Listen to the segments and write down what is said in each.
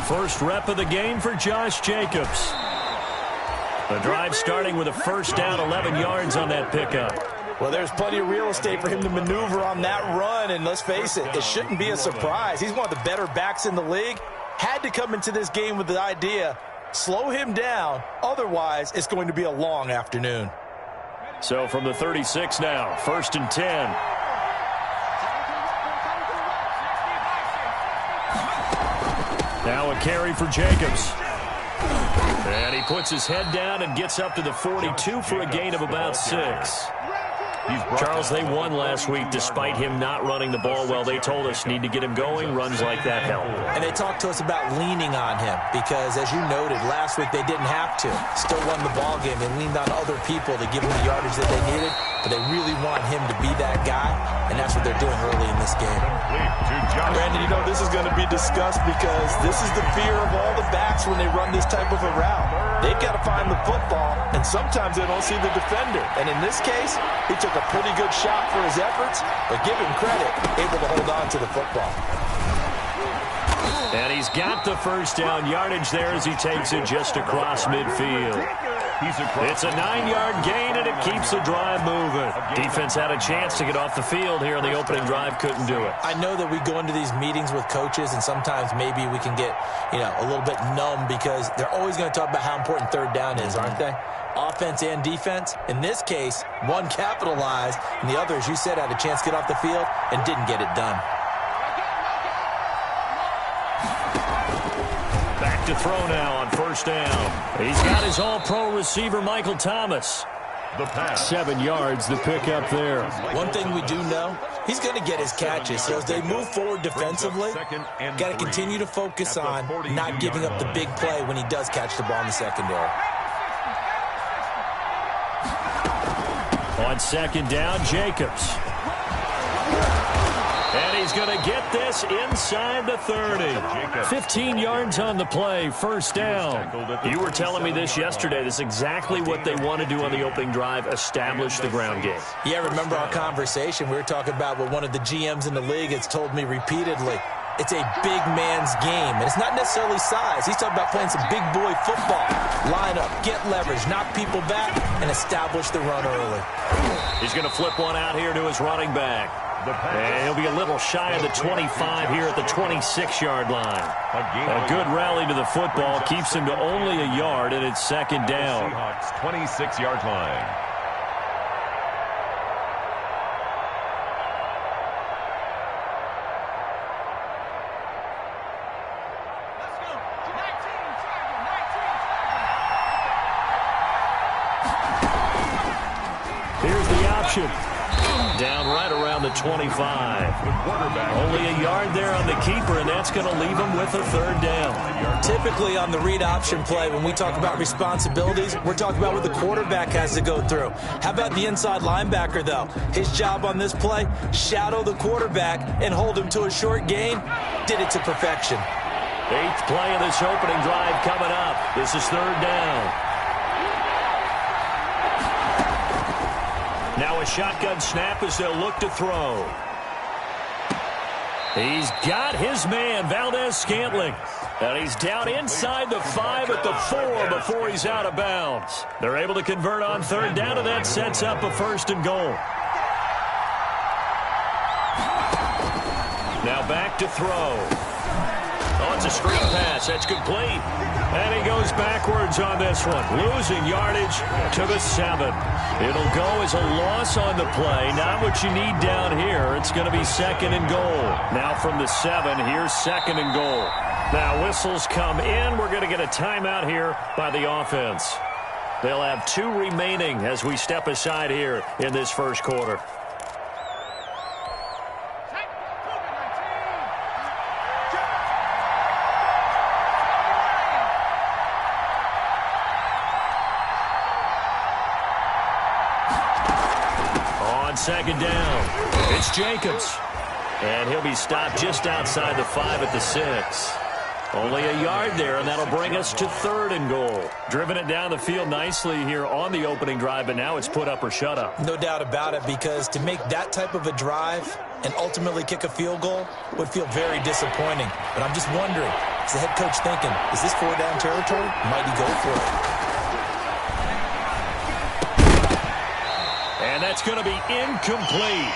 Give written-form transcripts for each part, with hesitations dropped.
First rep of the game for Josh Jacobs. The drive starting with a first down, 11 yards on that pickup. Well, there's plenty of real estate for him to maneuver on that run, and let's face it, it shouldn't be a surprise. He's one of the better backs in the league. Had to come into this game with the idea, slow him down, otherwise it's going to be a long afternoon. So from the 36 now, 1st and 10. Now a carry for Jacobs. And he puts his head down and gets up to the 42 for a gain of about 6. Charles, they won last week despite him not running the ball well. They told us need to get him going. Runs like that help. And they talked to us about leaning on him because, as you noted, last week they didn't have to. Still won the ball game. They leaned on other people to give him the yardage that they needed, but they really want him to be that guy, and that's what they're doing early in this game. Brandon, you know, this is going to be discussed because this is the fear of all the backs when they run this type of a route. They've got to find the football, and sometimes they don't see the defender. And in this case, he took a pretty good shot for his efforts, but give him credit, able to hold on to the football. And he's got the first down yardage there as he takes it just across midfield. It's a 9-yard gain, and it keeps the drive moving. Defense had a chance to get off the field here on the opening drive, couldn't do it. I know that we go into these meetings with coaches, and sometimes maybe we can get, a little bit numb because they're always going to talk about how important third down is, aren't they? Offense and defense. In this case, one capitalized, and the other, as you said, had a chance to get off the field and didn't get it done. Back to throw now on first down. He's got his all-pro receiver, Michael Thomas. The pass. 7 yards, the pickup there. One thing we do know, he's going to get his catches. So as they move forward defensively, got to continue to focus on not giving up the big play when he does catch the ball in the secondary. On second down, Jacobs. And he's going to get this inside the 30. 15 yards on the play, first down. You were telling me this yesterday. This is exactly what they want to do on the opening drive, establish the ground game. Yeah, remember our conversation. We were talking about what one of the GMs in the league has told me repeatedly. It's a big man's game, and it's not necessarily size. He's talking about playing some big boy football. Line up, get leverage, knock people back, and establish the run early. He's going to flip one out here to his running back. And he'll be a little shy of the 25 here at the 26-yard line. A good rally to the football keeps him to only a yard, and it's second down. Seahawks 26-yard line. Here's the option. Down right around the 25. Only a yard there on the keeper, and that's going to leave him with a third down. Typically on the read option play, when we talk about responsibilities, we're talking about what the quarterback has to go through. How about the inside linebacker, though? His job on this play, shadow the quarterback and hold him to a short gain. Did it to perfection. 8th play of this opening drive coming up. This is third down. Now a shotgun snap as they'll look to throw. He's got his man, Valdez-Scantling. And he's down inside the 5 at the 4 before he's out of bounds. They're able to convert on third down, and that sets up a first and goal. Now back to throw. Oh, it's a screen pass. That's complete. And he goes backwards on this one, losing yardage to the 7. It'll go as a loss on the play. Not what you need down here. It's going to be second and goal. Now from the 7, here's second and goal. Now whistles come in. We're going to get a timeout here by the offense. They'll have 2 remaining as we step aside here in this first quarter. Second down. It's Jacobs. And he'll be stopped just outside the 5 at the 6. Only a yard there, and that'll bring us to third and goal. Driven it down the field nicely here on the opening drive, but now it's put up or shut up. No doubt about it, because to make that type of a drive and ultimately kick a field goal would feel very disappointing. But I'm just wondering, Is the head coach thinking, is this 4-down territory? Might he go for it? And that's going to be incomplete.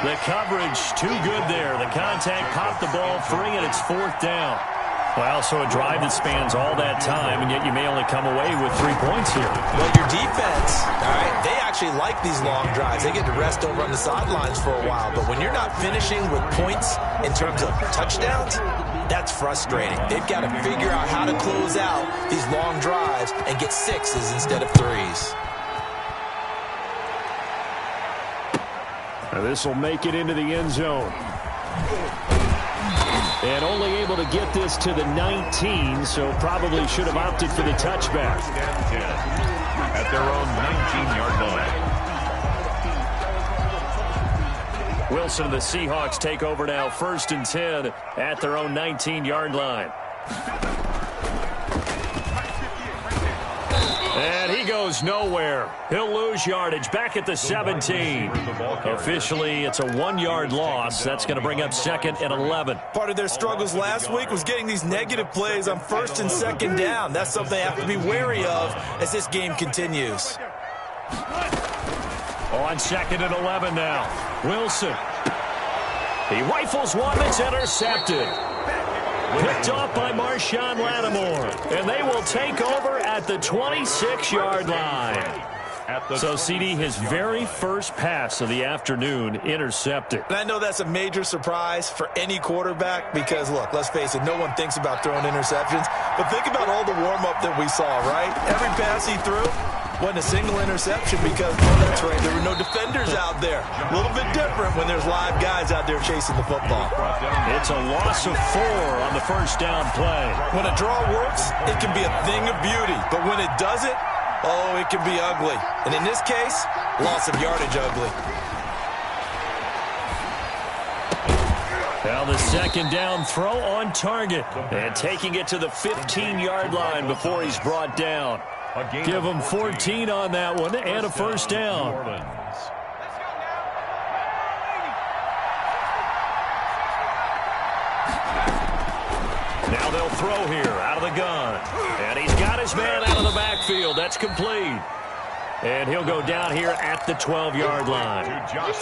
The coverage too good there. The contact caught the ball free, and it's 4th down. Well, so a drive that spans all that time, and yet you may only come away with 3 points here. Well, your defense, all right, they actually like these long drives. They get to rest over on the sidelines for a while. But when you're not finishing with points in terms of touchdowns, that's frustrating. They've got to figure out how to close out these long drives and get 6s instead of 3s. Now this will make it into the end zone. And only able to get this to the 19, so probably should have opted for the touchback. At their own 19-yard line. Wilson and the Seahawks take over now, 1st and 10 at their own 19-yard line. And he goes nowhere. He'll lose yardage back at the 17. Officially, it's a 1-yard loss. That's going to bring up 2nd and 11. Part of their struggles last week was getting these negative plays on 1st and 2nd down. That's something they have to be wary of as this game continues. On 2nd and 11 now. Wilson. He rifles one that's intercepted. Picked off by Marshawn Lattimore. And they will take over at the 26-yard line. So, CD, his very first pass of the afternoon intercepted. And I know that's a major surprise for any quarterback because, look, let's face it, no one thinks about throwing interceptions. But think about all the warm-up that we saw, right? Every pass he threw wasn't a single interception because, oh, that's right, there were no defenders out there. A little bit different when there's live guys out there chasing the football. It's a loss of 4 on the first down play. When a draw works, it can be a thing of beauty. But when it doesn't, oh, it can be ugly. And in this case, loss of yardage ugly. Now the 2nd down throw on target. And taking it to the 15-yard line before he's brought down. Give him 14 on that one and a first down. Now they'll throw here out of the gun. And he's got his man out of the backfield. That's complete. And he'll go down here at the 12-yard line.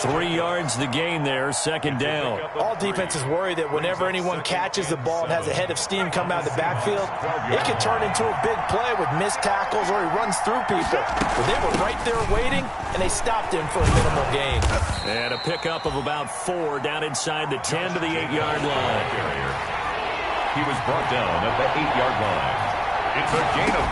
3 yards the gain there, 2nd down. All defenses worry that whenever anyone catches the ball and has a head of steam come out of the backfield, it can turn into a big play with missed tackles or he runs through people. But they were right there waiting, and they stopped him for a minimal gain. And a pickup of about 4 down inside the 10 to the 8-yard line. He was brought down at the 8-yard line. It's a gain of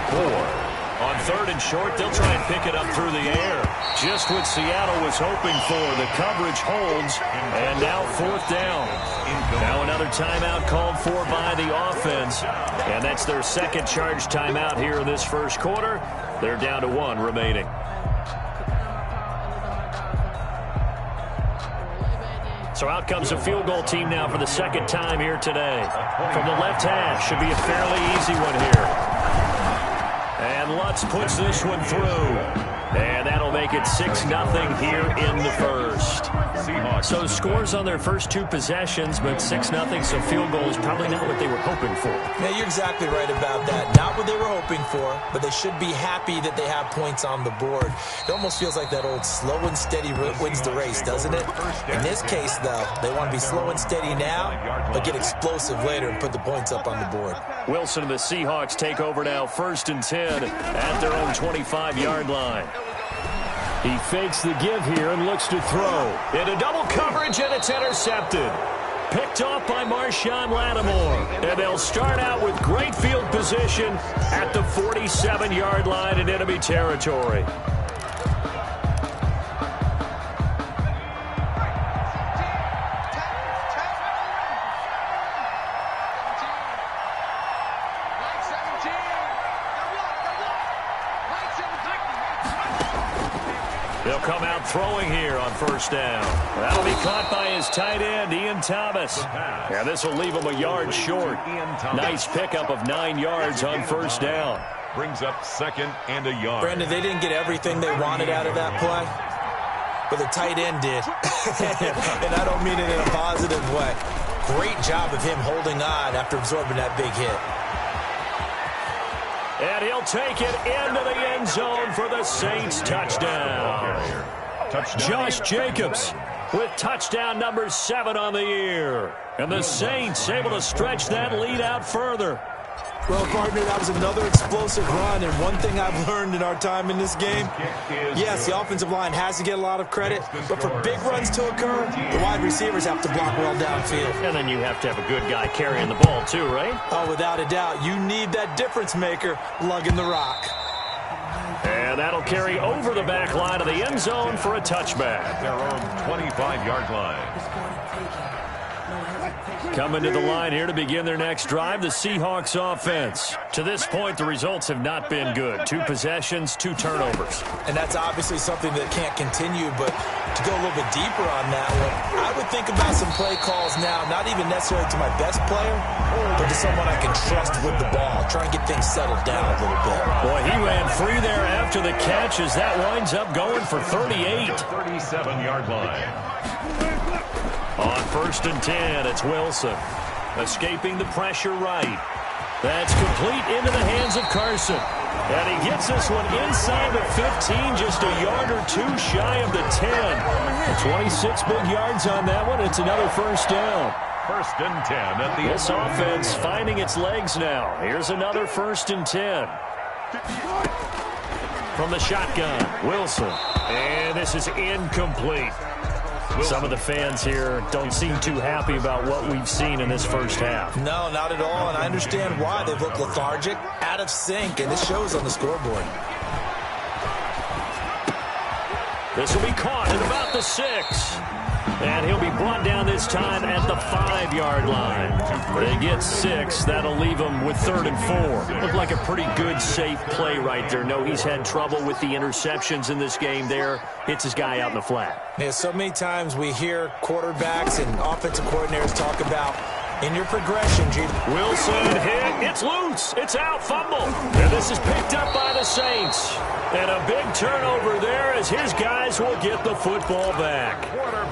4. On 3rd and short, they'll try and pick it up through the air. Just what Seattle was hoping for. The coverage holds, and now 4th down. Now another timeout called for by the offense, and that's their 2nd charge timeout here in this first quarter. They're down to 1 remaining. So out comes a field goal team now for the 2nd time here today. From the left hash, should be a fairly easy one here. And Lutz puts this one through. And that'll make it 6-0 here in the first. So scores on their first 2 possessions, but 6-0, so field goal is probably not what they were hoping for. Yeah, you're exactly right about that. Not what they were hoping for, but they should be happy that they have points on the board. It almost feels like that old slow and steady wins the race, doesn't it? In this case, though, they want to be slow and steady now, but get explosive later and put the points up on the board. Wilson and the Seahawks take over now, 1st and 10 at their own 25-yard line. He fakes the give here and looks to throw. Into double coverage, and it's intercepted. Picked off by Marshawn Lattimore. And they'll start out with great field position at the 47-yard line in enemy territory. They'll come out throwing here on 1st down. That'll be caught by his tight end, Ian Thomas. And this will leave him a yard short. Nice pickup of 9 yards on 1st down. Brings up 2nd and a yard. Brandon, they didn't get everything they wanted out of that play, but the tight end did. And I don't mean it in a positive way. Great job of him holding on after absorbing that big hit. And he'll take it into the end zone for the Saints touchdown. Josh Jacobs with touchdown number 7 on the year. And the Saints able to stretch that lead out further. Well, partner, that was another explosive run, and one thing I've learned in our time in this game, yes, the offensive line has to get a lot of credit, but for big runs to occur, the wide receivers have to block well downfield. And then you have to have a good guy carrying the ball too, right? Oh, without a doubt. You need that difference maker lugging the rock. And that'll carry over the back line of the end zone for a touchback. Their own 25-yard line. Coming to the line here to begin their next drive, the Seahawks offense. To this point, the results have not been good. 2 possessions, 2 turnovers. And that's obviously something that can't continue, but to go a little bit deeper on that one, I would think about some play calls now, not even necessarily to my best player, but to someone I can trust with the ball. Try and get things settled down a little bit. Boy, he ran free there after the catch as that winds up going for 38. 37-yard line. On 1st and 10, it's Wilson. Escaping the pressure right. That's complete into the hands of Carson. And he gets this one inside the 15, just a yard or 2 shy of the 10. 26 big yards on that one. It's another first down. 1st and 10 at the This offense finding its legs now. Here's another 1st and 10. From the shotgun, Wilson. And this is incomplete. Some of the fans here don't seem too happy about what we've seen in this first half. No, not at all, and I understand why. They've looked lethargic, out of sync, and this shows on the scoreboard. This will be caught at about the 6. And he'll be brought down this time at the 5-yard line. They get 6. That'll leave him with 3rd and 4. Looked like a pretty good, safe play right there. No, he's had trouble with the interceptions in this game there. Hits his guy out in the flat. Yeah, so many times we hear quarterbacks and offensive coordinators talk about in your progression, Wilson hit. It's loose. It's out. Fumble. And this is picked up by the Saints. And a big turnover there as his guys will get the football back.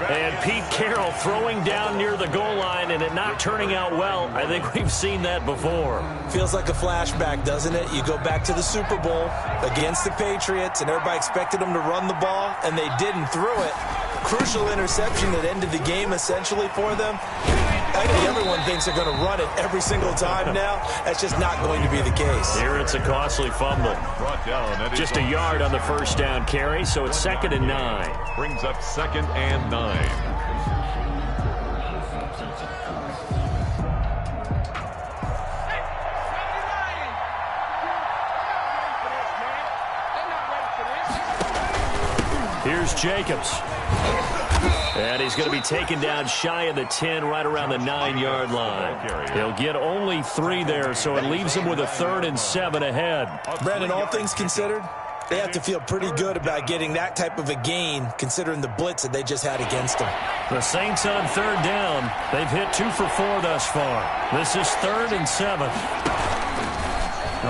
And Pete Carroll throwing down near the goal line and it not turning out well. I think we've seen that before. Feels like a flashback, doesn't it? You go back to the Super Bowl against the Patriots, and everybody expected them to run the ball, and they didn't throw it. Crucial interception that ended the game essentially for them. I think everyone thinks they're going to run it every single time now. That's just not going to be the case. Here it's a costly fumble. Just a yard on the first down carry, so it's 2nd and 9. Brings up 2nd and 9. Here's Jacobs. And he's going to be taken down shy of the 10, right around the 9-yard line. He'll get only 3 there, so it leaves him with a 3rd and 7 ahead. Brandon, all things considered, they have to feel pretty good about getting that type of a gain, considering the blitz that they just had against them. The Saints on 3rd down. They've hit 2 for 4 thus far. This is 3rd and 7.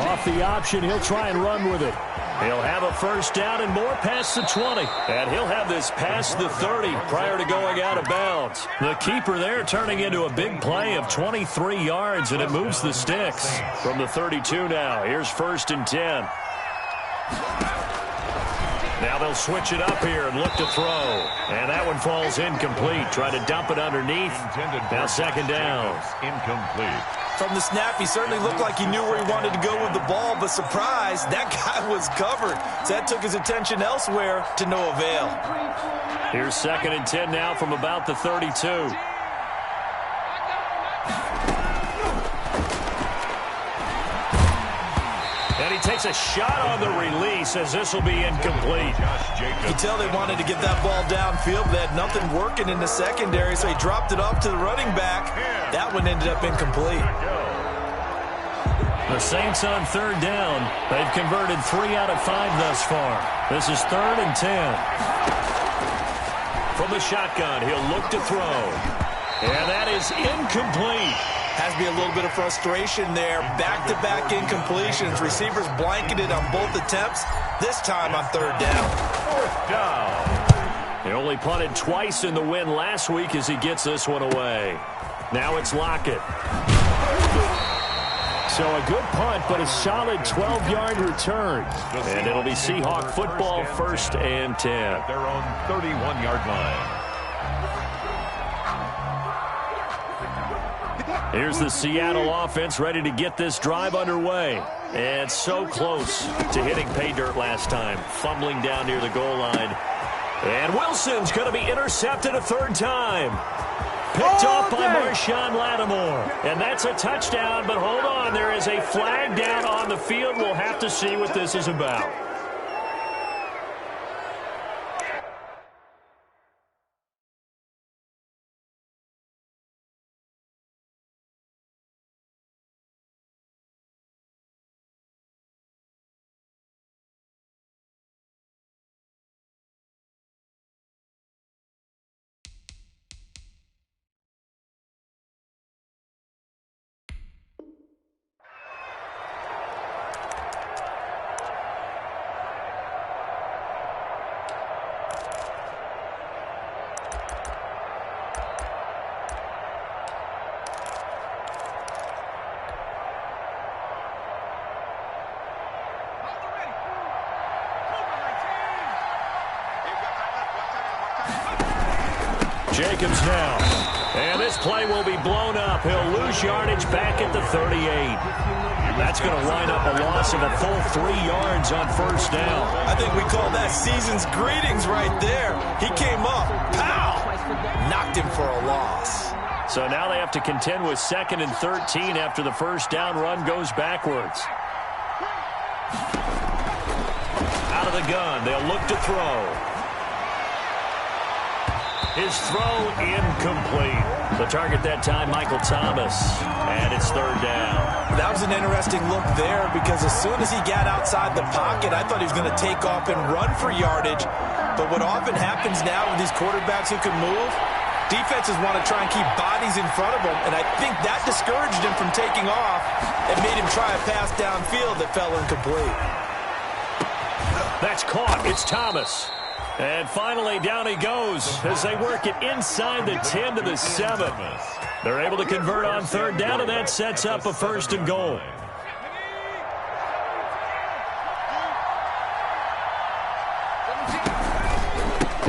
Off the option, he'll try and run with it. He'll have a first down and more past the 20. And he'll have this past the 30 prior to going out of bounds. The keeper there turning into a big play of 23 yards, and it moves the sticks. From the 32 now, here's 1st and 10. Now they'll switch it up here and look to throw. And that one falls incomplete. Try to dump it underneath. Now 2nd down. Incomplete. From the snap, he certainly looked like he knew where he wanted to go with the ball, but surprise, that guy was covered. So that took his attention elsewhere to no avail. Here's 2nd and 10 now from about the 32. And he takes a shot on the release as this will be incomplete. You can tell they wanted to get that ball downfield. They had nothing working in the secondary, so he dropped it off to the running back. That one ended up incomplete. The Saints on 3rd down. They've converted 3 out of 5 thus far. This is 3rd and 10. From the shotgun, he'll look to throw. And that is incomplete. Has to be a little bit of frustration there. Back-to-back incompletions. Receivers blanketed on both attempts. This time on 3rd down. 4th down. He only punted twice in the win last week as he gets this one away. Now it's Lockett. So a good punt, but a solid 12-yard return. And it'll be Seahawk football, 1st and 10. Their own 31-yard line. Here's the Seattle offense ready to get this drive underway. And so close to hitting pay dirt last time. Fumbling down near the goal line. And Wilson's going to be intercepted a 3rd time. Picked off by Marshawn Lattimore. And that's a touchdown, but hold on. There is a flag down on the field. We'll have to see what this is about. Jacobs now. And this play will be blown up. He'll lose yardage back at the 38. That's going to wind up a loss of a full 3 yards on 1st down. I think we call that season's greetings right there. He came up, pow, knocked him for a loss. So now they have to contend with 2nd and 13 after the 1st down run goes backwards. Out of the gun, they'll look to throw. His throw incomplete. The target that time, Michael Thomas. And it's 3rd down. That was an interesting look there because as soon as he got outside the pocket, I thought he was going to take off and run for yardage. But what often happens now with these quarterbacks who can move, defenses want to try and keep bodies in front of them. And I think that discouraged him from taking off and made him try a pass downfield that fell incomplete. That's caught. It's Thomas. And finally, down he goes as they work it inside the 10 to the 7. They're able to convert on 3rd down, and that sets up a 1st and goal.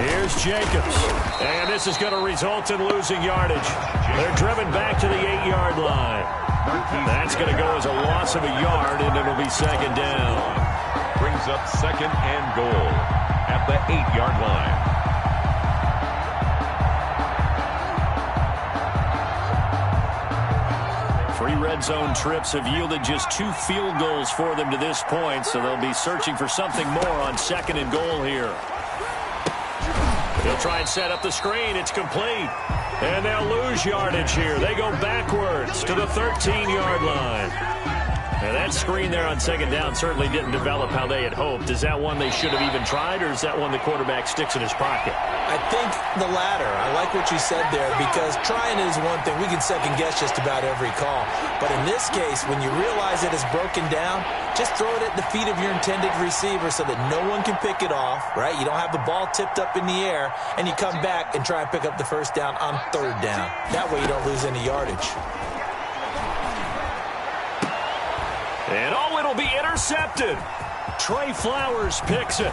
Here's Jacobs. And this is going to result in losing yardage. They're driven back to the 8-yard line. That's going to go as a loss of a yard, and it'll be 2nd down. Brings up 2nd and goal at the 8-yard line. Three red zone trips have yielded just 2 field goals for them to this point, so they'll be searching for something more on 2nd and goal here. They'll try and set up the screen. It's complete. And they'll lose yardage here. They go backwards to the 13-yard line. Now, that screen there on 2nd down certainly didn't develop how they had hoped. Is that one they should have even tried, or is that one the quarterback sticks in his pocket? I think the latter. I like what you said there because trying is one thing. We can second-guess just about every call. But in this case, when you realize it is broken down, just throw it at the feet of your intended receiver so that no one can pick it off, right? You don't have the ball tipped up in the air, and you come back and try and pick up the 1st down on 3rd down. That way you don't lose any yardage. And oh, it'll be intercepted. Trey Flowers picks it.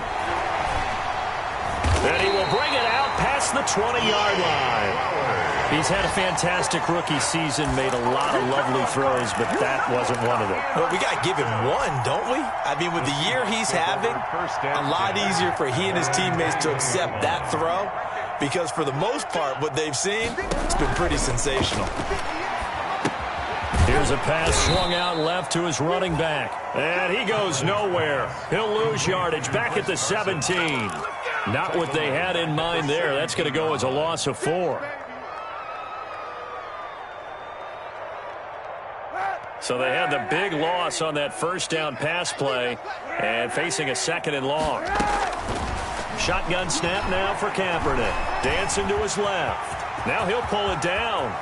And he will bring it out past the 20-yard line. He's had a fantastic rookie season, made a lot of lovely throws, but that wasn't one of them. Well, we got to give him one, don't we? I mean, with the year he's having, a lot easier for he and his teammates to accept that throw because for the most part, what they've seen, it's been pretty sensational. Here's a pass swung out left to his running back. And he goes nowhere. He'll lose yardage back at the 17. Not what they had in mind there. That's going to go as a loss of 4. So they had the big loss on that 1st down pass play and facing a 2nd and long. Shotgun snap now for Kaepernick. Dancing to his left. Now he'll pull it down.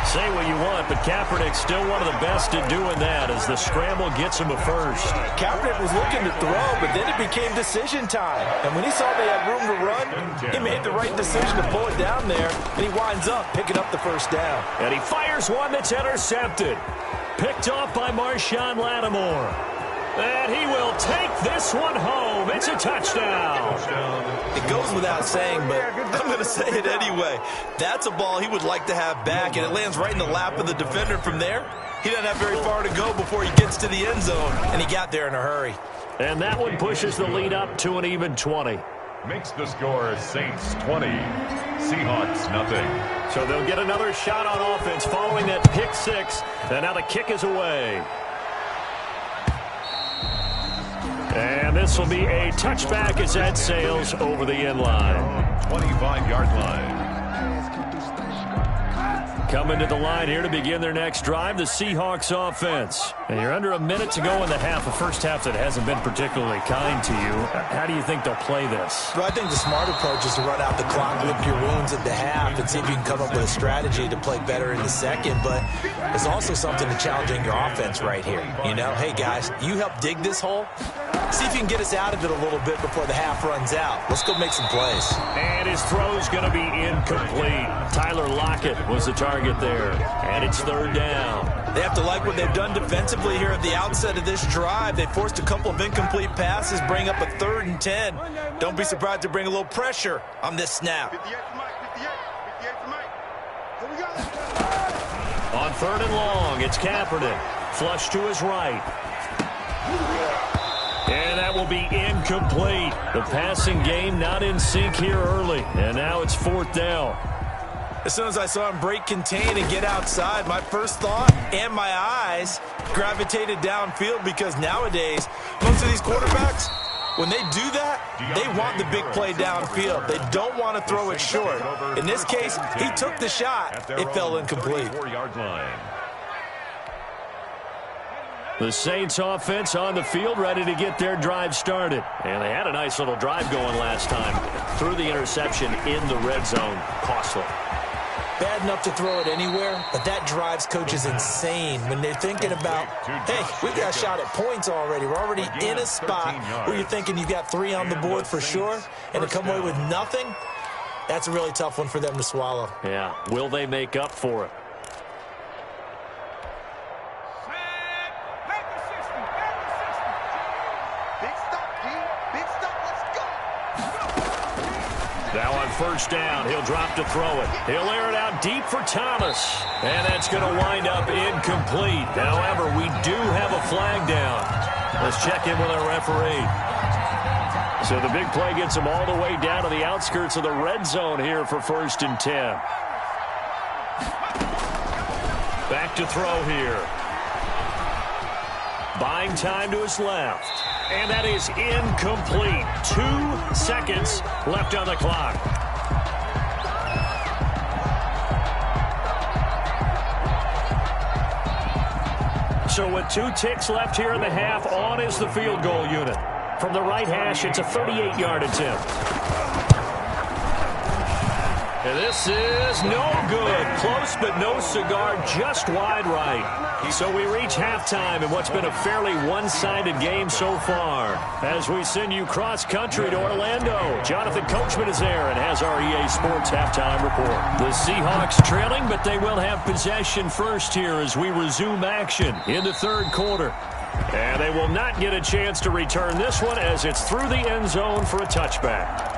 Say what you want, but Kaepernick's still one of the best at doing that as the scramble gets him a first. Kaepernick was looking to throw, but then it became decision time. And when he saw they had room to run, he made the right decision to pull it down there, and he winds up picking up the first down. And he fires one that's intercepted. Picked off by Marshawn Lattimore. And he will take this one home. It's a touchdown. It goes without saying, but I'm going to say it anyway. That's a ball he would like to have back, and it lands right in the lap of the defender from there. He doesn't have very far to go before he gets to the end zone, and he got there in a hurry. And that one pushes the lead up to an even 20. Makes the score Saints 20, Seahawks nothing. So they'll get another shot on offense following that pick six, and now the kick is away. And this will be a touchback as that sails over the end line. 25-yard line. Coming to the line here to begin their next drive, the Seahawks offense. And you're under a minute to go in the half, a first half that hasn't been particularly kind to you. How do you think they'll play this? Well, I think the smart approach is to run out the clock, lick your wounds at the half, and see if you can come up with a strategy to play better in the second. But it's also something to challenging your offense right here. You know, hey, guys, you help dig this hole. See if you can get us out of it a little bit before the half runs out. Let's go make some plays. And his throw's going to be incomplete. Tyler Lockett was the target there. And it's third down. They have to like what they've done defensively here at the outset of this drive. They forced a couple of incomplete passes, bring up a 3rd and 10. Don't be surprised to bring a little pressure on this snap. On 3rd and long, it's Kaepernick. Flush to his right. And that will be incomplete. The passing game not in sync here early. And now it's 4th down. As soon as I saw him break contain and get outside, my first thought and my eyes gravitated downfield because nowadays, most of these quarterbacks, when they do that, they want the big play downfield. They don't want to throw it short. In this case, he took the shot. It fell incomplete. The Saints offense on the field ready to get their drive started. And they had a nice little drive going last time. Threw the interception in the red zone. Costly. Bad enough to throw it anywhere, but that drives coaches insane when they're thinking about, hey, we got a shot at points already. We're already in a spot where you're thinking you've got 3 on the board for sure, and to come away with nothing, that's a really tough one for them to swallow. Yeah, will they make up for it? Now on 1st down, he'll drop to throw it. He'll air it out deep for Thomas. And that's going to wind up incomplete. However, we do have a flag down. Let's check in with our referee. So the big play gets him all the way down to the outskirts of the red zone here for 1st and 10. Back to throw here. Buying time to his left. And that is incomplete. 2 seconds left on the clock. So with 2 ticks left here in the half, on is the field goal unit. From the right hash, it's a 38-yard attempt. And this is no good. Close but no cigar, just wide right. So we reach halftime in what's been a fairly one-sided game so far. As we send you cross-country to Orlando, Jonathan Coachman is there and has our EA Sports halftime report. The Seahawks trailing, but they will have possession first here as we resume action in the 3rd quarter. And they will not get a chance to return this one as it's through the end zone for a touchback.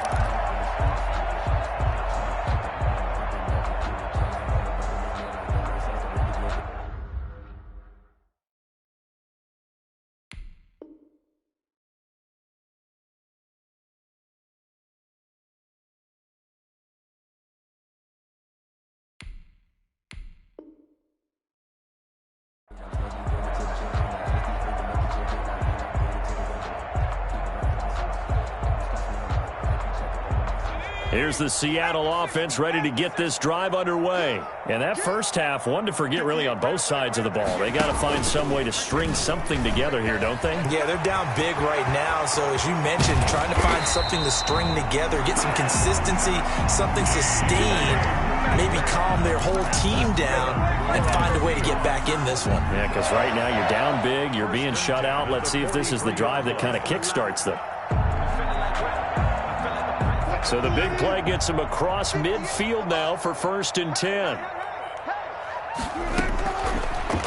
Here's the Seattle offense ready to get this drive underway. And that first half, one to forget really on both sides of the ball. They got to find some way to string something together here, don't they? Yeah, they're down big right now. So as you mentioned, trying to find something to string together, get some consistency, something sustained. maybe calm their whole team down and find a way to get back in this one. Yeah, because right now you're down big, you're being shut out. Let's see if this is the drive that kind of kickstarts them. So the big play gets him across midfield now for 1st and 10.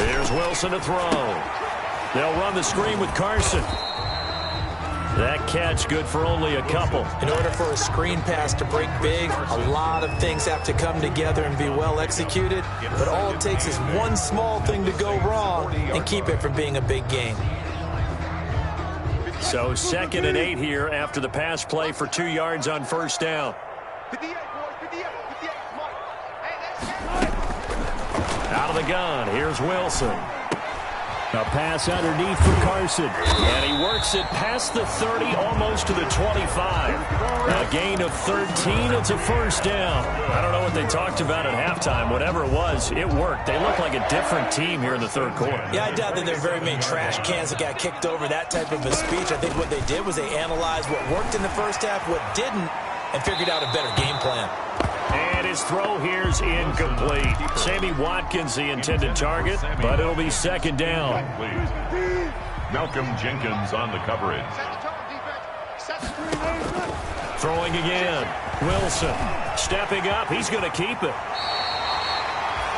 Here's Wilson to throw. They'll run the screen with Carson. That catch good for only a couple. In order for a screen pass to break big, a lot of things have to come together and be well executed. But all it takes is one small thing to go wrong and keep it from being a big game. So 2nd and 8 here after the pass play for 2 yards on 1st down. Out of the gun, here's Wilson. A pass underneath for Carson. And he works it past the 30, almost to the 25. A gain of 13, it's a 1st down. I don't know what they talked about at halftime. Whatever it was, it worked. They look like a different team here in the 3rd quarter. Yeah, I doubt that there are very many trash cans that got kicked over, that type of a speech. I think what they did was they analyzed what worked in the 1st half, what didn't, and figured out a better game plan. And his throw here's incomplete. Sammy Watkins, the intended target, but it'll be 2nd down. Malcolm Jenkins on the coverage. Throwing again. Wilson stepping up. He's going to keep it.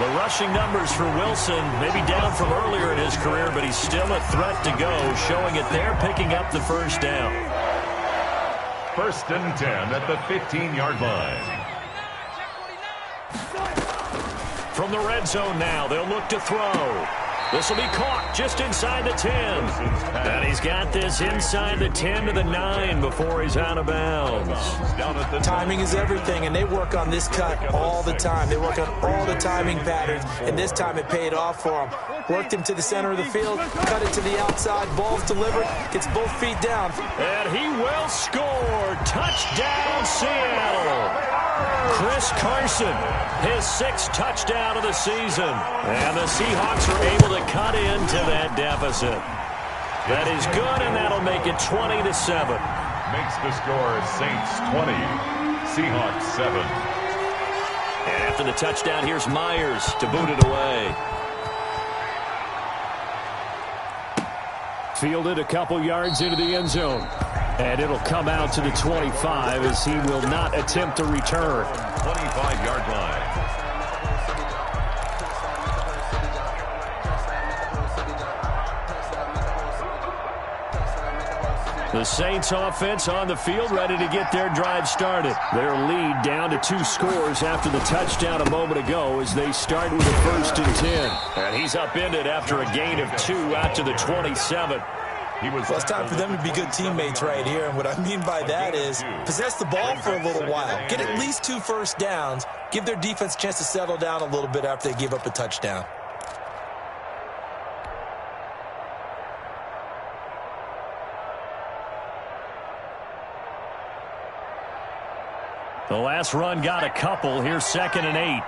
The rushing numbers for Wilson maybe down from earlier in his career, but he's still a threat to go, showing it there, picking up the 1st down. 1st and 10 at the 15-yard line. From the red zone now, they'll look to throw. This will be caught just inside the 10. And he's got this inside the 10 to the 9 before he's out of bounds. Timing is everything, and they work on this cut all the time. They work on all the timing patterns, and this time it paid off for him. Worked him to the center of the field, cut it to the outside, ball's delivered, gets both feet down. And he will score. Touchdown, Seattle. Chris Carson, his 6th touchdown of the season. And the Seahawks are able to cut into that deficit. That is good, and that'll make it 20-7. Makes the score Saints 20, Seahawks 7. And after the touchdown, here's Myers to boot it away. Fielded a couple yards into the end zone. And it'll come out to the 25 as he will not attempt to return. 25-yard line. The Saints offense on the field, ready to get their drive started. Their lead down to 2 scores after the touchdown a moment ago as they start with a 1st and 10. And he's upended after a gain of 2 out to the 27. Well, it's time for them to be good teammates right here. And what I mean by that is possess the ball for a little while. Get at least 2 first downs. Give their defense a chance to settle down a little bit after they give up a touchdown. The last run got a couple. Here's 2nd and 8.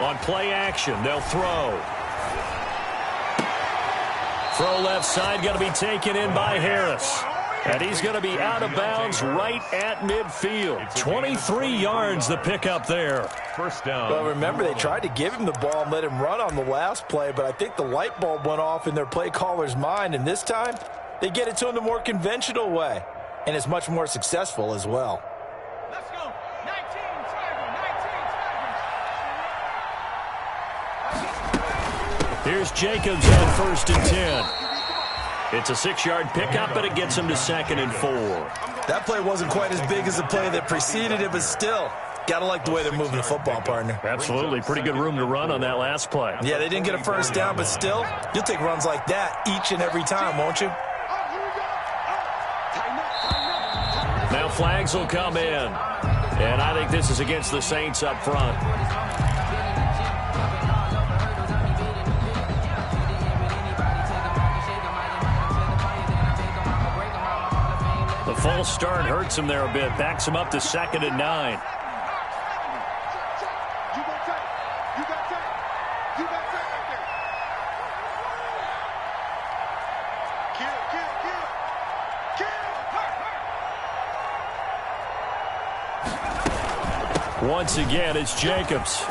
On play action, they'll throw. Throw left side, going to be taken in by Harris. And he's going to be out of bounds right at midfield. 23 yards the pickup there. 1st down. Well, remember, they tried to give him the ball and let him run on the last play, but I think the light bulb went off in their play caller's mind, and this time they get it to him the more conventional way, and it's much more successful as well. Let's go. 19, Here's Jacobs on 1st and 10. It's a 6-yard pickup, but it gets him to 2nd and 4. That play wasn't quite as big as the play that preceded it, but still, gotta like the way they're moving the football, partner. Absolutely. Pretty good room to run on that last play. Yeah, they didn't get a 1st down, but still, you'll take runs like that each and every time, won't you? Now flags will come in. And I think this is against the Saints up front. The false start hurts him there a bit. Backs him up to 2nd and 9. Once again, it's Jacobs.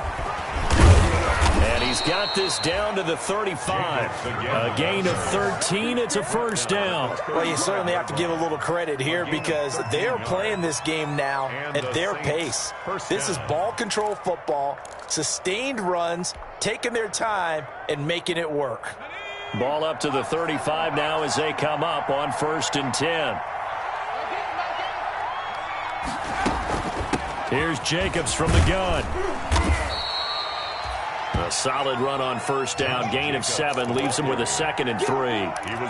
And he's got this down to the 35. A gain of 13. It's a first down. Well, you certainly have to give a little credit here because they're playing this game now at their pace. This is ball control football, sustained runs, taking their time, and making it work. Ball up to the 35 now as they come up on 1st and 10. Here's Jacobs from the gun. A solid run on 1st down. Gain of 7 leaves him with a 2nd and 3.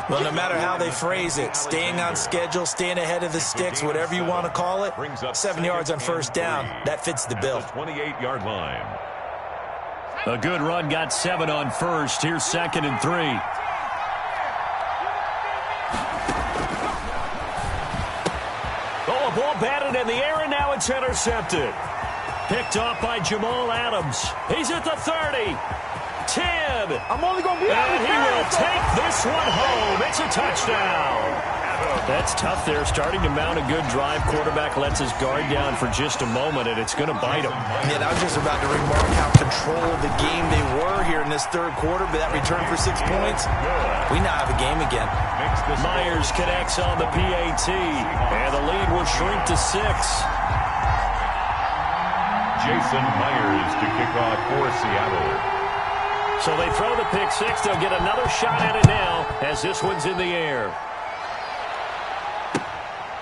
Well, no matter how they phrase it, staying on schedule, staying ahead of the sticks, whatever you want to call it, 7 yards on 1st down, that fits the bill. 28-yard line. A good run got 7 on 1st. Here's 2nd and 3. Oh, a ball batted in the air, and now it's intercepted. Picked off by Jamal Adams. He's at the 30. 10. I'm only going to be And he will take this one home. It's a touchdown. That's tough there. Starting to mount a good drive. Quarterback lets his guard down for just a moment, and it's going to bite him. Yeah, I was just about to remark how controlled the game they were here in this 3rd quarter, but that return for 6 points, we now have a game again. Myers connects on the PAT, and the lead will shrink to 6. Jason Myers to kick off for Seattle. So they throw the pick 6. They'll get another shot at it now as this one's in the air.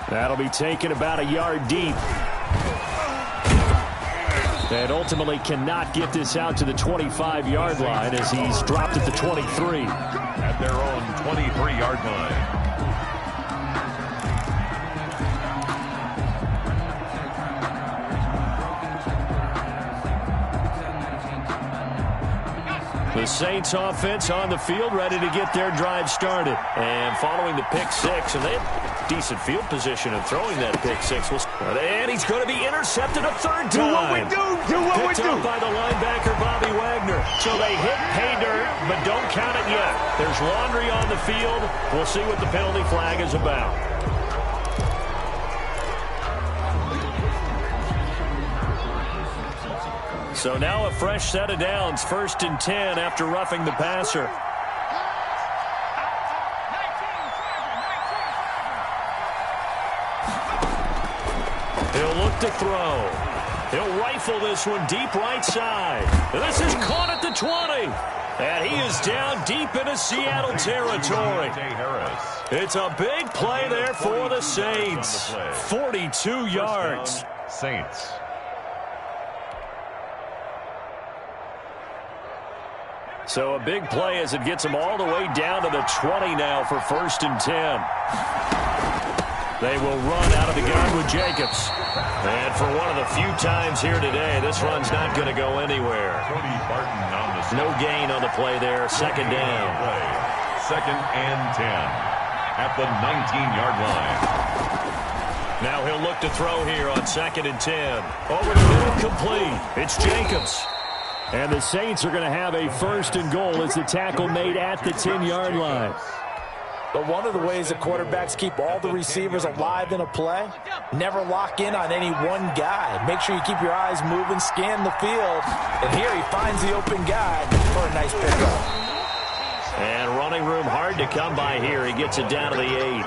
That'll be taken about a yard deep. And ultimately cannot get this out to the 25-yard line as he's dropped at the 23. At their own 23-yard line. The Saints offense on the field, ready to get their drive started. And following the pick 6, and they have decent field position in throwing that pick 6. And he's going to be intercepted a 3rd time. Do what we do. Do what we Picked do. up by the linebacker, Bobby Wagner. So they hit pay dirt, but don't count it yet. There's laundry on the field. We'll see what the penalty flag is about. So now a fresh set of downs, 1st and 10 after roughing the passer. He'll look to throw. He'll rifle this one deep right side. This is caught at the 20. And he is down deep into Seattle territory. It's a big play there for the Saints. 42 yards. Saints. So a big play as it gets him all the way down to the 20 now for 1st and 10. They will run out of the gun with Jacobs. And for one of the few times here today, this run's not going to go anywhere. Cody Barton on the No gain on the play there. 2nd down. 2nd and 10 at the 19-yard line. Now he'll look to throw here on 2nd and 10. Over the middle, complete. It's Jacobs. And the Saints are going to have a 1st and goal as the tackle made at the 10-yard line. But one of the ways that quarterbacks keep all the receivers alive in a play, never lock in on any one guy. Make sure you keep your eyes moving, scan the field. And here he finds the open guy for a nice pickup. And running room hard to come by here. He gets it down to the 8.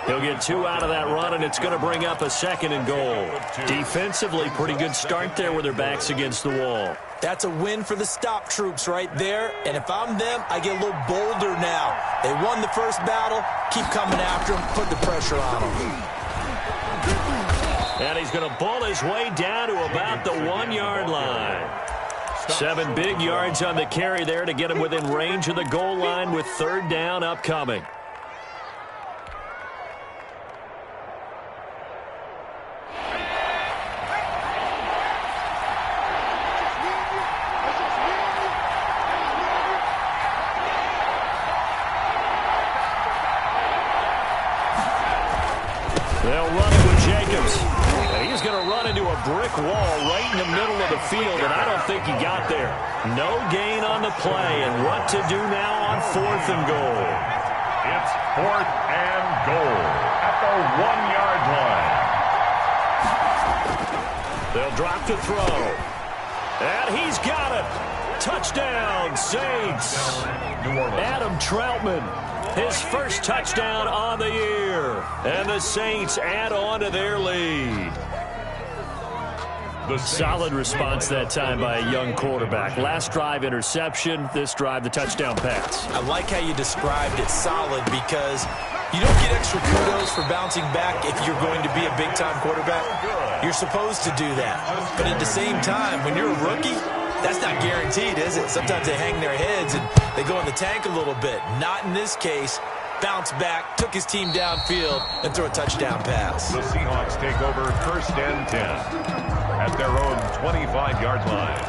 He'll get 2 out of that run, and it's going to bring up a 2nd and goal. Defensively, pretty good start there with their backs against the wall. That's a win for the stop troops right there. And if I'm them, I get a little bolder now. They won the first battle. Keep coming after them. Put the pressure on them. And he's going to bull his way down to about the 1-yard line. 7 big yards on the carry there to get him within range of the goal line with 3rd down upcoming. They'll run it with Jacobs. And he's going to run into a brick wall right in the middle of the field, and I don't think he got there. No gain on the play, and what to do now on 4th and goal. It's 4th and goal at the 1-yard line. They'll drop to throw. And he's got it. Touchdown, Saints. Adam Troutman, his first touchdown on the year. And the Saints add on to their lead. Solid response that time by a young quarterback. Last drive, interception. This drive, the touchdown pass. I like how you described it, solid, because you don't get extra kudos for bouncing back if you're going to be a big-time quarterback. You're supposed to do that. But at the same time, when you're a rookie, that's not guaranteed, is it? Sometimes they hang their heads and they go in the tank a little bit. Not in this case. Bounce back, took his team downfield, and threw a touchdown pass. The Seahawks take over 1st and 10 at their own 25-yard line.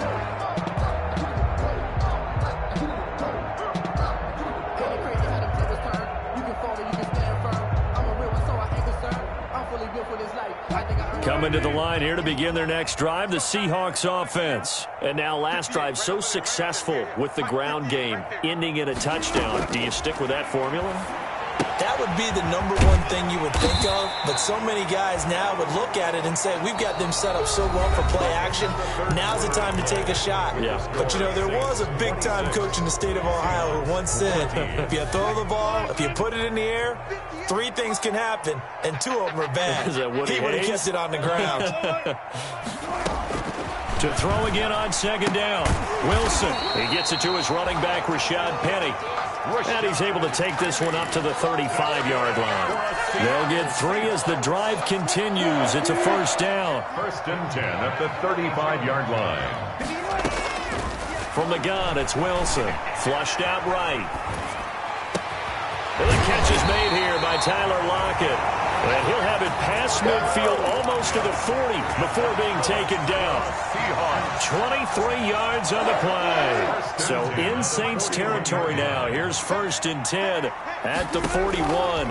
Coming to the line here to begin their next drive, the Seahawks offense. And now last drive so successful with the ground game, ending in a touchdown. Do you stick with that formula? That would be the number one thing you would think of, but so many guys now would look at it and say, we've got them set up so well for play action, now's the time to take a shot. Yeah. But, you know, there was a big-time coach in the state of Ohio who once said, if you throw the ball, if you put it in the air, 3 things can happen, and 2 of them are bad. Is that Woody He would have Hayes? kept it on the ground. To throw again on 2nd down. Wilson, he gets it to his running back, Rashad Penny. And he's able to take this one up to the 35-yard line. They'll get 3 as the drive continues. It's a 1st down. 1st and 10 at the 35-yard line. From the gun, it's Wilson. Flushed out right. And the catch is made here by Tyler Lockett. And he'll have it past midfield almost to the 40 before being taken down. 23 yards on the play. So in Saints territory now. Here's 1st and 10 at the 41.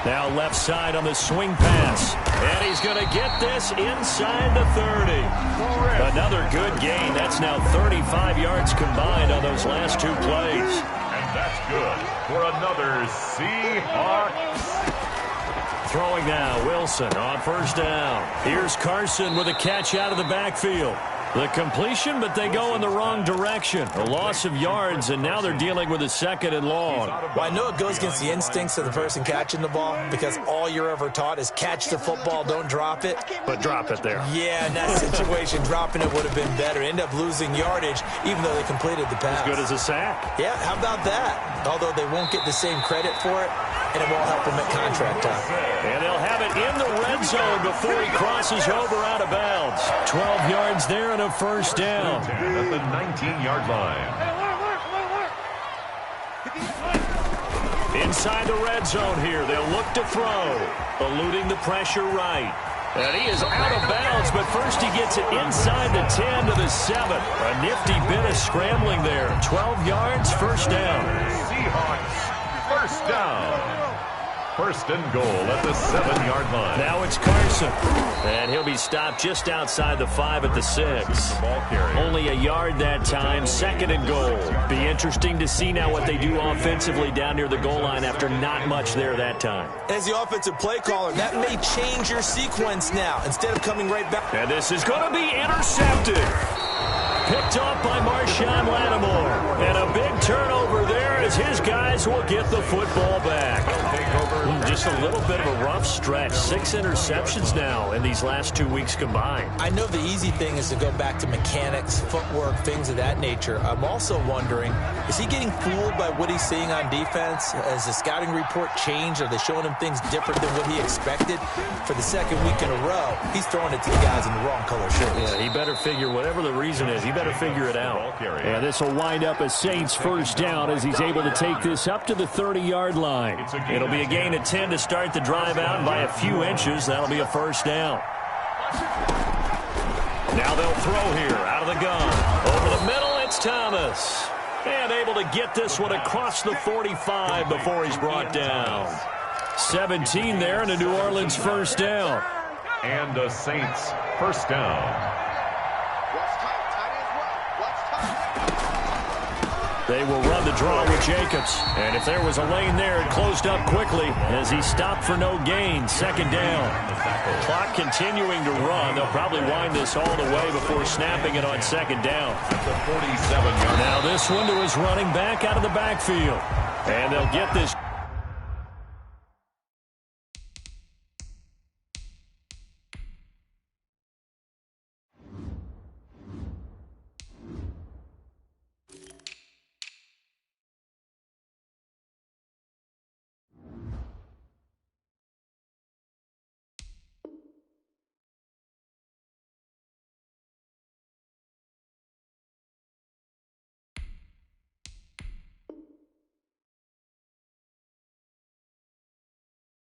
Now left side on the swing pass. And he's going to get this inside the 30. Another good gain. That's now 35 yards combined on those last 2 plays. That's good for another Seahawks. Throwing now, Wilson on 1st down. Here's Carson with a catch out of the backfield. The completion, but they go in the wrong direction. A loss of yards, and now they're dealing with a 2nd and long. Well, I know it goes against the instincts of the person catching the ball because all you're ever taught is catch the football, don't drop it. But drop it there. Yeah, in that situation, dropping it would have been better. End up losing yardage, even though they completed the pass. As good as a sack. Yeah, how about that? Although they won't get the same credit for it, and it won't help them at contract time. And they'll have it in the red zone before he crosses over out of bounds. 12 yards there and a 1st down. At the 19-yard line. Inside the red zone here, they'll look to throw. Eluding the pressure right. And he is out of bounds, but first he gets it inside the 10 to the 7. A nifty bit of scrambling there. 12 yards, 1st down. Seahawks, 1st down. 1st and goal at the 7-yard line. Now it's Carson. And he'll be stopped just outside the 5 at the 6. Only a yard that time. 2nd and goal. Be interesting to see now what they do offensively down near the goal line after not much there that time. As the offensive play caller, that may change your sequence now. Instead of coming right back. And this is going to be intercepted. Picked off by Marshawn Lattimore. And a big turnover there as his guys will get the football back. Just a little bit of a rough stretch. 6 interceptions now in these last 2 weeks combined. I know the easy thing is to go back to mechanics, footwork, things of that nature. I'm also wondering, is he getting fooled by what he's seeing on defense? Has the scouting report changed? Are they showing him things different than what he expected? For the 2nd week in a row, he's throwing it to the guys in the wrong color shirts. Yeah, he better figure, whatever the reason is, he better figure it out. And this will wind up a Saints 1st down as he's able to take this up to the 30-yard line. It'll be a gain of 10 to start the drive out, and by a few inches, that'll be a 1st down. Now they'll throw here out of the gun. Over the middle, it's Thomas. And able to get this one across the 45 before he's brought down. 17 there, and a New Orleans 1st down. And a Saints 1st down. They will run the draw with Jacobs. And if there was a lane there, it closed up quickly as he stopped for no gain. Second down. Clock continuing to run. They'll probably wind this all the way before snapping it on second down. Now this one to his running back out of the backfield. And they'll get this.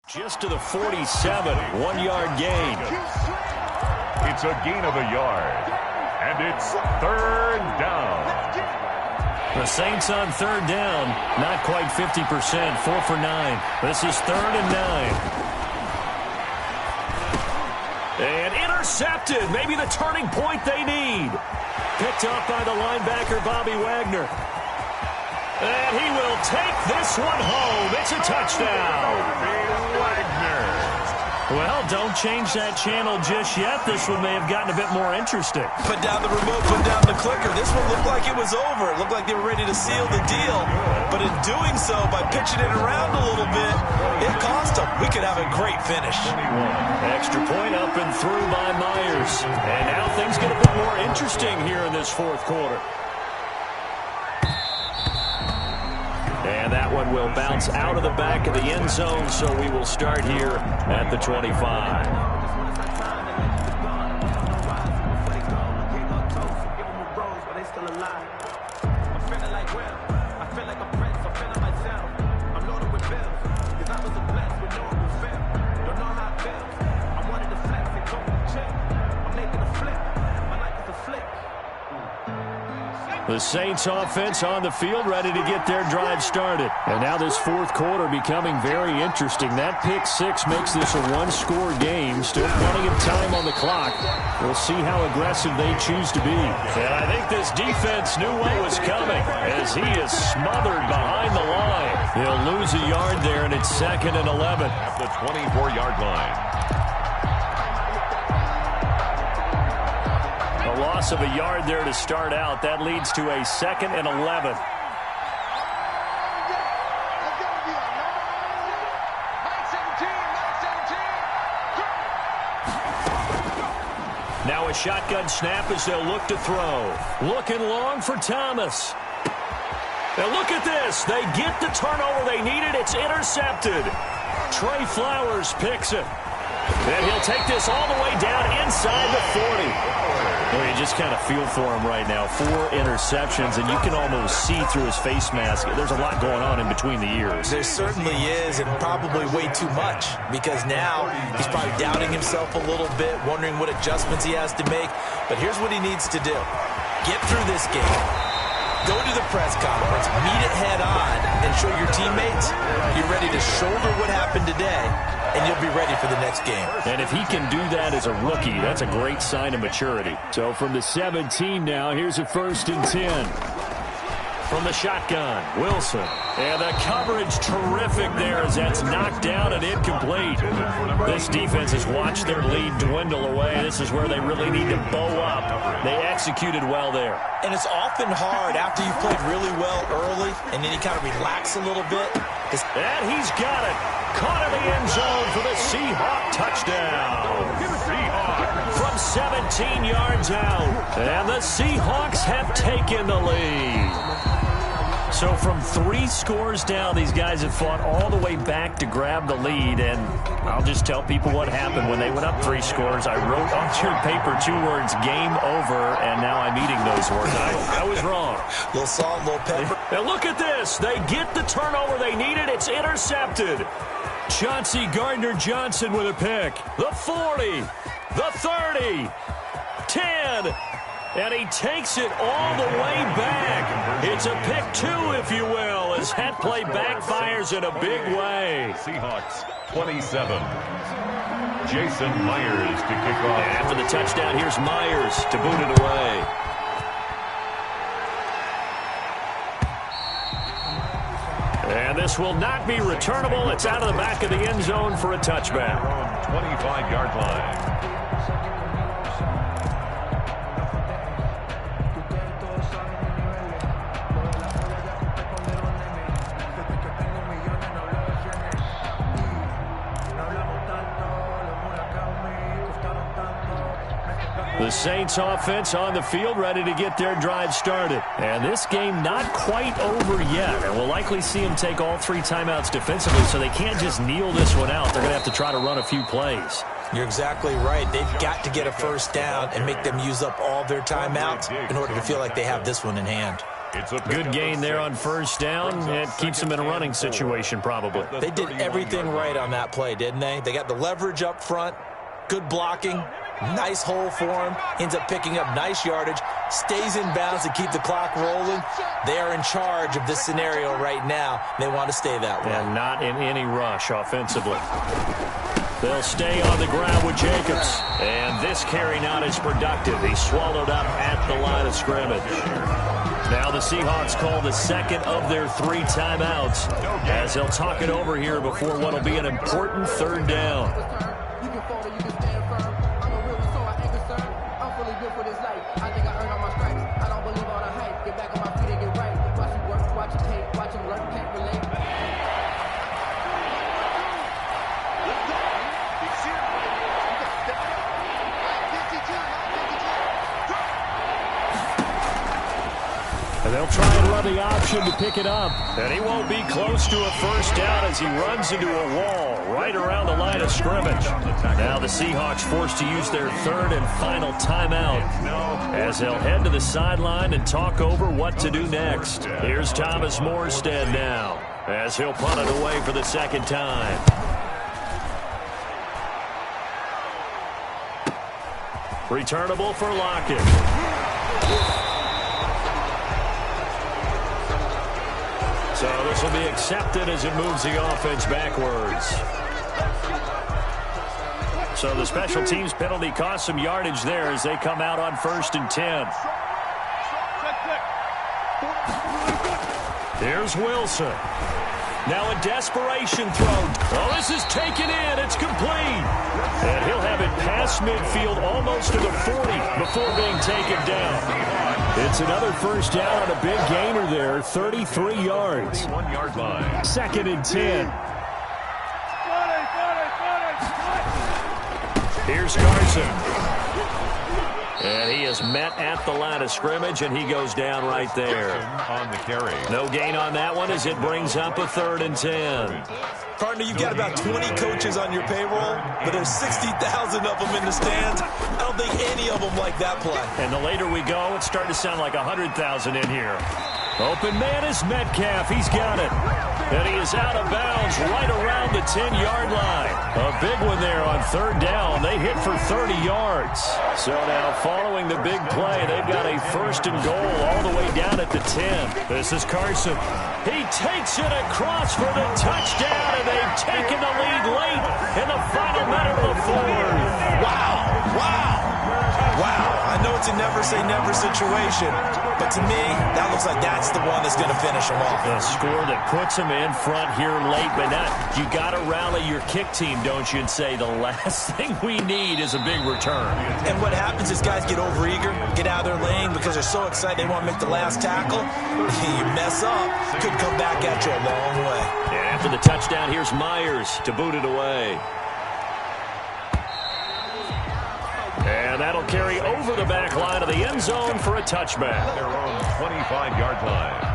Just to the 47, 1-yard gain. It's a gain of a yard, and it's third down. The Saints on third down, not quite 50%, 4 for 9. This is 3rd and 9. And intercepted, maybe the turning point they need. Picked up by the linebacker, Bobby Wagner. And he will take this one home. It's a touchdown. Wagner. Well, don't change that channel just yet. This one may have gotten a bit more interesting. Put down the remote, put down the clicker. This one looked like it was over. It looked like they were ready to seal the deal. But in doing so, by pitching it around a little bit, it cost them. We could have a great finish. Extra point up and through by Myers. And now things get a bit more interesting here in this fourth quarter. And that one will bounce out of the back of the end zone, so we will start here at the 25. The Saints offense on the field ready to get their drive started. And now this fourth quarter becoming very interesting. That pick six makes this a one-score game. Still plenty of time on the clock. We'll see how aggressive they choose to be. And I think this defense knew what was coming as he is smothered behind the line. He'll lose a yard there, and it's 2nd and 11. At the 24-yard line. Loss of a yard there to start out. That leads to a 2nd and 11. Now a shotgun snap as they'll look to throw. Looking long for Thomas. Now look at this. They get the turnover they needed. It's intercepted. Trey Flowers picks it. And he'll take this all the way down inside the 40. Well, you just kind of feel for him right now. 4 interceptions, and you can almost see through his face mask. There's a lot going on in between the ears. There certainly is, and probably way too much, because now he's probably doubting himself a little bit, wondering what adjustments he has to make. But here's what he needs to do. Get through this game. Go to the press conference, meet it head on, and show your teammates you're ready to shoulder what happened today, and you'll be ready for the next game. And if he can do that as a rookie, that's a great sign of maturity. So from the 17 now, here's a 1st and 10. From the shotgun, Wilson. And the coverage terrific there as that's knocked down and incomplete. This defense has watched their lead dwindle away. This is where they really need to bow up. They executed well there. And it's often hard after you've played really well early and then you kind of relax a little bit. And he's got it. Caught in the end zone for the Seahawk touchdown. From 17 yards out. And the Seahawks have taken the lead. So from 3 scores down, these guys have fought all the way back to grab the lead. And I'll just tell people what happened when they went up 3 scores. I wrote on your paper 2 words, game over, and now I'm eating those words. I was wrong. Little salt, little pepper. Now look at this. They get the turnover they needed. It's intercepted. Chauncey Gardner-Johnson with a pick. The 40, the 30, 10. And he takes it all the way back. It's a pick 2, if you will, as that play backfires in a big way. Seahawks 27. Jason Myers to kick off. And after the touchdown, here's Myers to boot it away. And this will not be returnable. It's out of the back of the end zone for a touchback. 25-yard line. The Saints offense on the field ready to get their drive started. And this game not quite over yet. And we'll likely see them take all 3 timeouts defensively, so they can't just kneel this one out. They're going to have to try to run a few plays. You're exactly right. They've got to get a first down and make them use up all their timeouts in order to feel like they have this one in hand. It's a good gain there on first down. It keeps them in a running situation probably. They did everything right on that play, didn't they? They got the leverage up front, good blocking, nice hole for him, ends up picking up nice yardage, stays in bounds to keep the clock rolling. They are in charge of this scenario right now. They want to stay that way. And not in any rush offensively. They'll stay on the ground with Jacobs. And this carry not as productive. He's swallowed up at the line of scrimmage. Now the Seahawks call the second of their 3 timeouts as they'll talk it over here before what will be an important third down. And they'll try and run the option to pick it up. And he won't be close to a first down as he runs into a wall right around the line of scrimmage. Now the Seahawks forced to use their 3rd and final timeout as they'll head to the sideline and talk over what to do next. Here's Thomas Morstead now as he'll punt it away for the 2nd time. Returnable for Lockett. So this will be accepted as it moves the offense backwards. So the special teams penalty cost some yardage there as they come out on 1st and 10. Here's Wilson. Now a desperation throw. Oh, this is taken in. It's complete. And he'll have it past midfield almost to the 40 before being taken down. It's another first down on a big gainer there, 33 yards. 1-yard line. 2nd and 10. Here's Carson. And he is met at the line of scrimmage, and he goes down right there. On the carry. No gain on that one as it brings up a 3rd and 10. Partner, you've got about 20 coaches on your payroll, but there's 60,000 of them in the stands. I don't think any of them like that play. And the later we go, it's starting to sound like 100,000 in here. Open man is Metcalf. He's got it. And he is out of bounds right around the 10-yard line. A big one there on 3rd down. They hit for 30 yards. So now following the big play, they've got a 1st and goal all the way down at the 10. This is Carson. He takes it across for the touchdown, and they've taken the lead late in the final minute of the 4th. Wow. Wow. Wow. I know it's a never-say-never situation, but to me, that looks like that's the one that's going to finish them off. A score that puts them in front here late, but not. You got to rally your kick team, don't you, and say the last thing we need is a big return. And what happens is guys get overeager, get out of their lane because they're so excited they want to make the last tackle. You mess up, could come back at you a long way. And after the touchdown, here's Myers to boot it away. And that'll carry over the back line of the end zone for a touchback. Their own 25-yard line.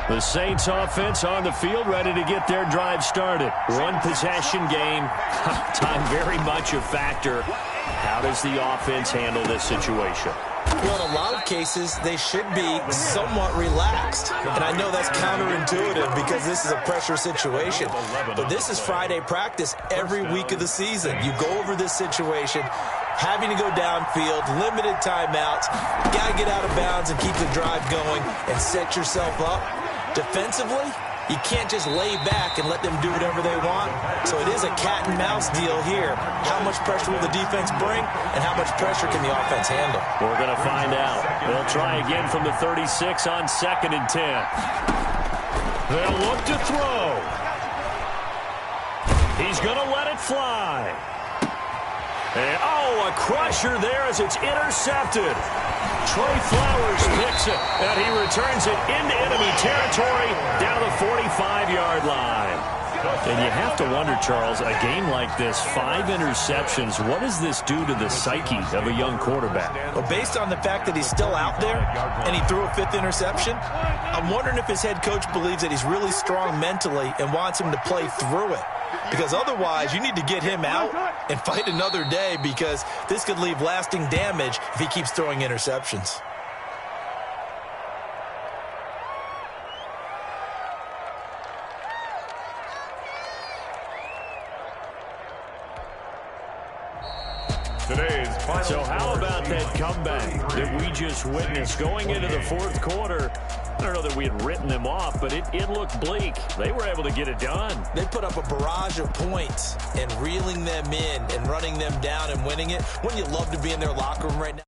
The Saints offense on the field ready to get their drive started. 1 possession game. Time very much a factor. How does the offense handle this situation? Well, in a lot of cases, they should be somewhat relaxed. And I know that's counterintuitive because this is a pressure situation. But this is Friday practice every week of the season. You go over this situation. having to go downfield, limited timeouts. Got to get out of bounds and keep the drive going and set yourself up. Defensively, you can't just lay back and let them do whatever they want. So it is a cat and mouse deal here. How much pressure will the defense bring, and how much pressure can the offense handle? We're going to find out. They'll try again from the 36 on 2nd and 10. They'll look to throw. He's going to let it fly. And, oh, a crusher there as it's intercepted. Trey Flowers picks it, and he returns it into enemy territory down the 45-yard line. And you have to wonder, Charles, a game like this, 5 interceptions, what does this do to the psyche of a young quarterback? Well, based on the fact that he's still out there and he threw a 5th interception, I'm wondering if his head coach believes that he's really strong mentally and wants him to play through it. Because otherwise, you need to get him out and fight another day, because this could leave lasting damage if he keeps throwing interceptions. Today's final. So how about that comeback that we just witnessed going into the 4th quarter? I don't know that we had written them off, but it looked bleak. They were able to get it done. They put up a barrage of points and reeling them in and running them down and winning it. Wouldn't you love to be in their locker room right now?